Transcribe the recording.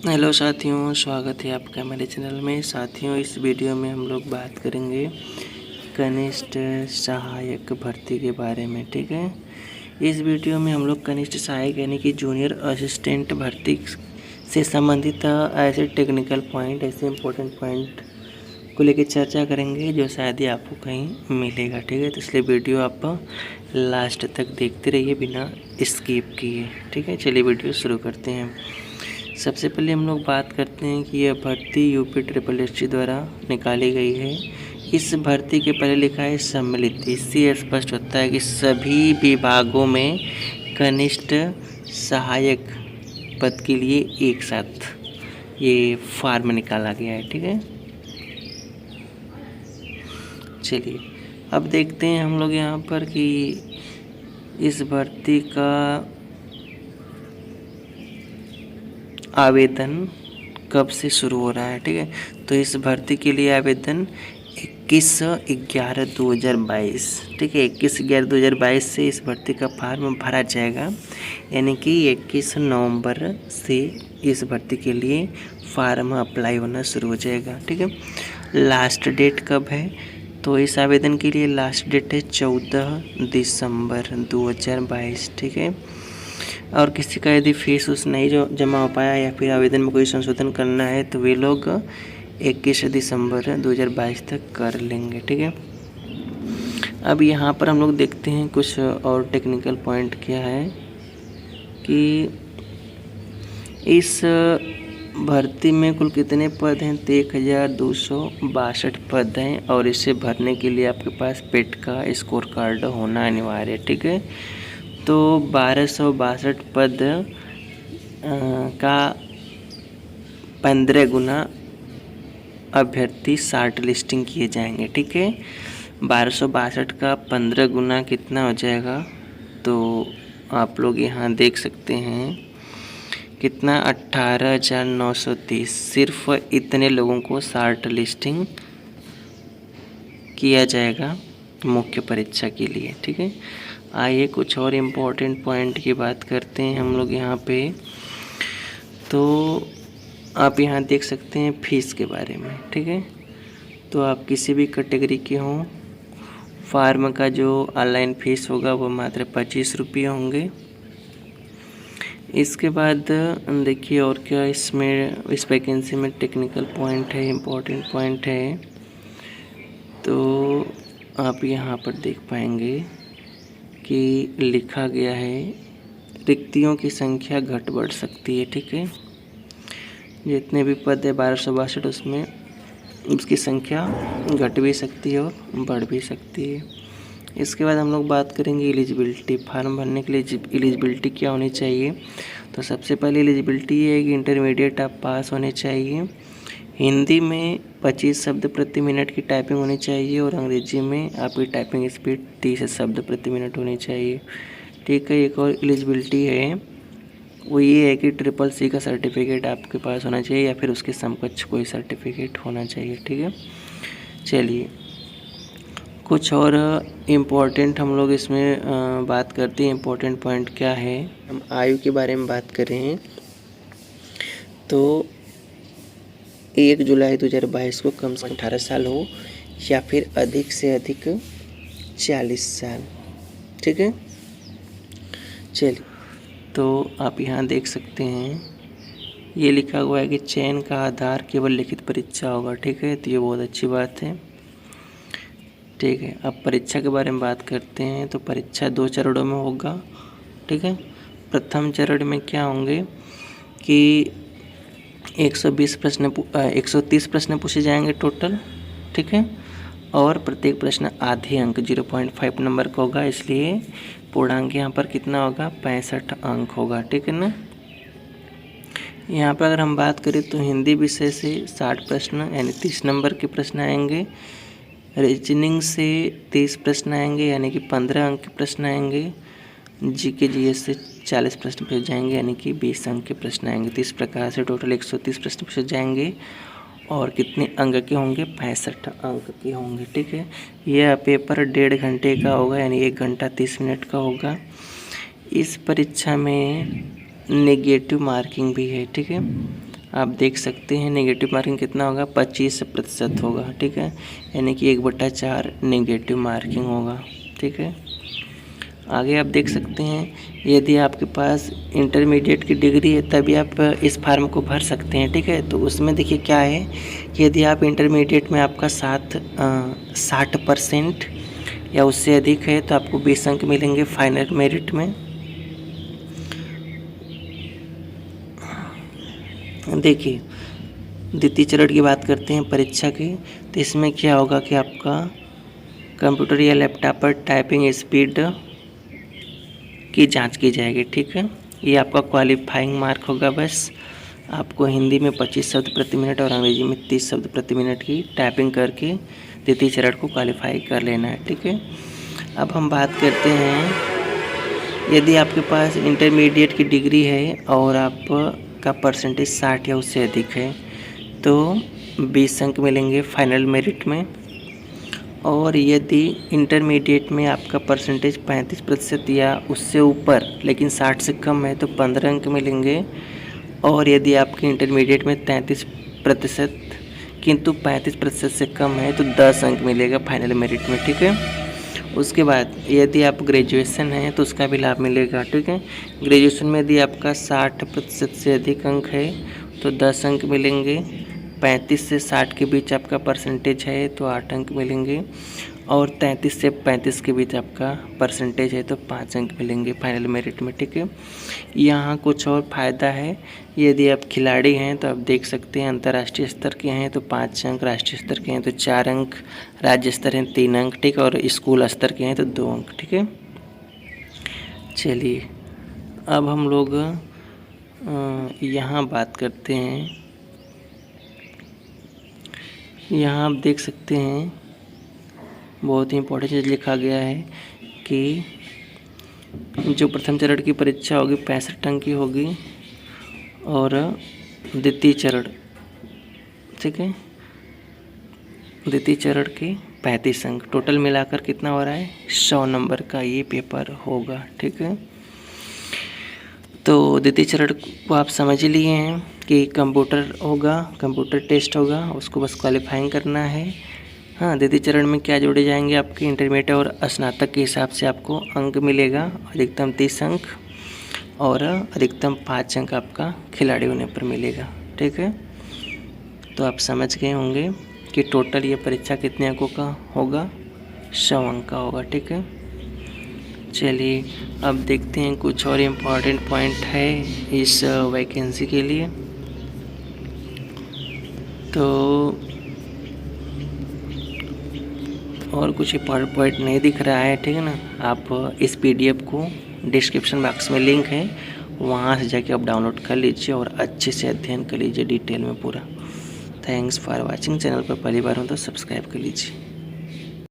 Hello साथियों, स्वागत है आपका मेरे चैनल में। साथियों, इस वीडियो में हम लोग बात करेंगे कनिष्ठ सहायक भर्ती के बारे में। ठीक है, इस वीडियो में हम लोग कनिष्ठ सहायक यानी कि जूनियर असिस्टेंट भर्ती से संबंधित ऐसे टेक्निकल पॉइंट, ऐसे इम्पोर्टेंट पॉइंट को लेकर चर्चा करेंगे जो शायद ही आपको कहीं मिलेगा। ठीक है, तो इसलिए वीडियो आप लास्ट तक देखते रहिए बिना स्किप किए। ठीक है, चलिए वीडियो शुरू करते हैं। सबसे पहले हम लोग बात करते हैं कि यह भर्ती यूपी SSSC द्वारा निकाली गई है। इस भर्ती के पहले लिखा है सम्मिलित। इससे स्पष्ट होता है कि सभी विभागों में कनिष्ठ सहायक पद के लिए एक साथ ये फॉर्म निकाला गया है। ठीक है, चलिए अब देखते हैं हम लोग यहाँ पर कि इस भर्ती का आवेदन कब से शुरू हो रहा है। ठीक है, तो इस भर्ती के लिए आवेदन 21/11/2022, ठीक है, 21/11/2022 से इस भर्ती का फॉर्म भरा जाएगा। यानी कि 21 नवंबर से इस भर्ती के लिए फॉर्म अप्लाई होना शुरू हो जाएगा। ठीक है, लास्ट डेट कब है? तो इस आवेदन के लिए लास्ट डेट है 14 दिसंबर 2022। ठीक है, और किसी का यदि फीस उस नहीं जो जमा हो पाया या फिर आवेदन में कोई संशोधन करना है तो वे लोग 21 दिसंबर 2022 तक कर लेंगे। ठीक है, अब यहाँ पर हम लोग देखते हैं कुछ और टेक्निकल पॉइंट क्या है कि इस भर्ती में कुल कितने पद हैं? तो 1262 पद हैं और इसे भरने के लिए आपके पास पेट का स्कोर कार्ड होना अनिवार्य है। ठीक है, तो 1262 पद का 15 गुना अभ्यर्थी शॉर्ट लिस्टिंग किए जाएंगे। ठीक है, 1262 का 15 गुना कितना हो जाएगा? तो आप लोग यहाँ देख सकते हैं कितना, 18,930। सिर्फ इतने लोगों को शॉर्ट लिस्टिंग किया जाएगा मुख्य परीक्षा के लिए। ठीक है, आइए कुछ और इम्पोर्टेंट पॉइंट की बात करते हैं हम लोग यहाँ पे। तो आप यहाँ देख सकते हैं फीस के बारे में। ठीक है, तो आप किसी भी कैटेगरी के हों, फार्म का जो ऑनलाइन फीस होगा वो मात्र 25 रुपये होंगे। इसके बाद देखिए और क्या इसमें इस वैकेंसी में टेक्निकल पॉइंट है, इम्पोर्टेंट पॉइंट है। तो आप यहाँ पर देख पाएंगे कि लिखा गया है रिक्तियों की संख्या घट बढ़ सकती है। ठीक है, जितने भी पद है 1262 उसमें उसकी संख्या घट भी सकती है और बढ़ भी सकती है। इसके बाद हम लोग बात करेंगे एलिजिबिलिटी। फार्म भरने के लिए एलिजिबिलिटी क्या होनी चाहिए? तो सबसे पहले एलिजिबिलिटी ये है कि इंटरमीडिएट आप पास होने चाहिए। हिंदी में 25 शब्द प्रति मिनट की टाइपिंग होनी चाहिए और अंग्रेजी में आपकी टाइपिंग स्पीड 30 शब्द प्रति मिनट होनी चाहिए। ठीक है, एक और एलिजिबिलिटी है वो ये है कि SSSC का सर्टिफिकेट आपके पास होना चाहिए या फिर उसके समकक्ष कोई सर्टिफिकेट होना चाहिए। ठीक है, चलिए कुछ और इम्पोर्टेंट हम लोग इसमें बात करते हैं। इम्पोर्टेंट पॉइंट क्या है? हम आयु के बारे में बात करें तो 1 जुलाई 2022 को कम से कम 18 साल हो या फिर अधिक से अधिक 40 साल। ठीक है, चलिए तो आप यहाँ देख सकते हैं ये लिखा हुआ है कि चयन का आधार केवल लिखित परीक्षा होगा। ठीक है, तो ये बहुत अच्छी बात है। ठीक है, अब परीक्षा के बारे में बात करते हैं। तो परीक्षा 2 चरणों में होगा। ठीक है, प्रथम चरण में क्या होंगे कि 130 प्रश्न पूछे जाएंगे टोटल। ठीक है, और प्रत्येक प्रश्न आधे अंक 0.5 नंबर का होगा, इसलिए पूर्णांक यहाँ पर कितना होगा? 65 अंक होगा। ठीक है ना। यहाँ पर अगर हम बात करें तो हिंदी विषय से 60 प्रश्न यानी 30 नंबर के प्रश्न आएंगे। रीजनिंग से 30 प्रश्न आएंगे यानी कि 15 अंक के प्रश्न आएंगे। जीके जीएस से 40 प्रश्न पूछे जाएंगे यानी कि 20 अंक के प्रश्न आएंगे। तो इस प्रकार से टोटल 130 प्रश्न पूछे जाएंगे और कितने अंक के होंगे? 65 अंक के होंगे। ठीक है, यह पेपर 1.5 घंटे का होगा यानी 1 घंटा 30 मिनट का होगा। इस परीक्षा में नेगेटिव मार्किंग भी है। ठीक है, आप देख सकते हैं नेगेटिव मार्किंग कितना होगा, 25% होगा। ठीक है, यानी कि 1/4 नेगेटिव मार्किंग होगा। ठीक है, आगे आप देख सकते हैं यदि आपके पास इंटरमीडिएट की डिग्री है तभी आप इस फार्म को भर सकते हैं। ठीक है, तो उसमें देखिए क्या है कि यदि आप इंटरमीडिएट में आपका 60% या उससे अधिक है तो आपको 20 अंक मिलेंगे फाइनल मेरिट में। देखिए द्वितीय चरण की बात करते हैं परीक्षा की, तो इसमें क्या होगा कि आपका कंप्यूटर या लैपटॉप पर टाइपिंग स्पीड की जांच की जाएगी। ठीक है, ये आपका क्वालिफाइंग मार्क होगा। बस आपको हिंदी में 25 शब्द प्रति मिनट और अंग्रेजी में 30 शब्द प्रति मिनट की टाइपिंग करके द्वितीय चरण को क्वालिफाई कर लेना है। ठीक है, अब हम बात करते हैं यदि आपके पास इंटरमीडिएट की डिग्री है और आपका परसेंटेज 60 या उससे अधिक है तो 20 अंक मिलेंगे फाइनल मेरिट में। और यदि इंटरमीडिएट में आपका परसेंटेज 35% या उससे ऊपर लेकिन 60 से कम है तो 15 अंक मिलेंगे। और यदि आपके इंटरमीडिएट में 33% किंतु 35% से कम है तो 10 अंक मिलेगा फाइनल मेरिट में। ठीक है, उसके बाद यदि आप ग्रेजुएशन हैं तो उसका भी लाभ मिलेगा। ठीक है, ग्रेजुएशन में यदि आपका 60% से अधिक अंक है तो 10 अंक मिलेंगे। 35 से 60 के बीच आपका परसेंटेज है तो 8 अंक मिलेंगे। और 33 से 35 के बीच आपका परसेंटेज है तो 5 अंक मिलेंगे फाइनल मेरिट में। ठीक है, यहाँ कुछ और फ़ायदा है, यदि आप खिलाड़ी हैं तो आप देख सकते हैं अंतर्राष्ट्रीय स्तर के हैं तो 5 अंक, राष्ट्रीय स्तर के हैं तो 4 अंक, राज्य स्तर हैं 3 अंक। ठीक है, और स्कूल स्तर के हैं तो 2 अंक। ठीक है, चलिए अब हम लोग यहाँ बात करते हैं। यहाँ आप देख सकते हैं बहुत ही इम्पोर्टेंट चीज़ लिखा गया है कि जो प्रथम चरण की परीक्षा होगी 65 अंक की होगी और द्वितीय चरण, ठीक है, द्वितीय चरण के 35 अंक, टोटल मिलाकर कितना हो रहा है 100 नंबर का ये पेपर होगा। ठीक है, तो द्वितीय चरण को आप समझ लिए हैं कि कंप्यूटर होगा, कंप्यूटर टेस्ट होगा, उसको बस क्वालिफाइंग करना है। हाँ, द्वितीय चरण में क्या जोड़े जाएंगे आपके इंटरमीडिएट और स्नातक के हिसाब से आपको अंक मिलेगा, अधिकतम 30 अंक और अधिकतम 5 अंक आपका खिलाड़ी होने पर मिलेगा। ठीक है, तो आप समझ गए होंगे कि टोटल ये परीक्षा कितने अंकों का होगा, 100 अंक का होगा। ठीक है, चलिए अब देखते हैं कुछ और इम्पॉर्टेंट पॉइंट है इस वैकेंसी के लिए। तो और कुछ इम्पॉर्टेंट पॉइंट नहीं दिख रहा है, ठीक है ना। आप इस PDF को डिस्क्रिप्शन बॉक्स में लिंक है, वहाँ से जाके आप डाउनलोड कर लीजिए और अच्छे से अध्ययन कर लीजिए डिटेल में पूरा। Thanks for watching. चैनल पर पहली बार हो तो सब्सक्राइब कर लीजिए।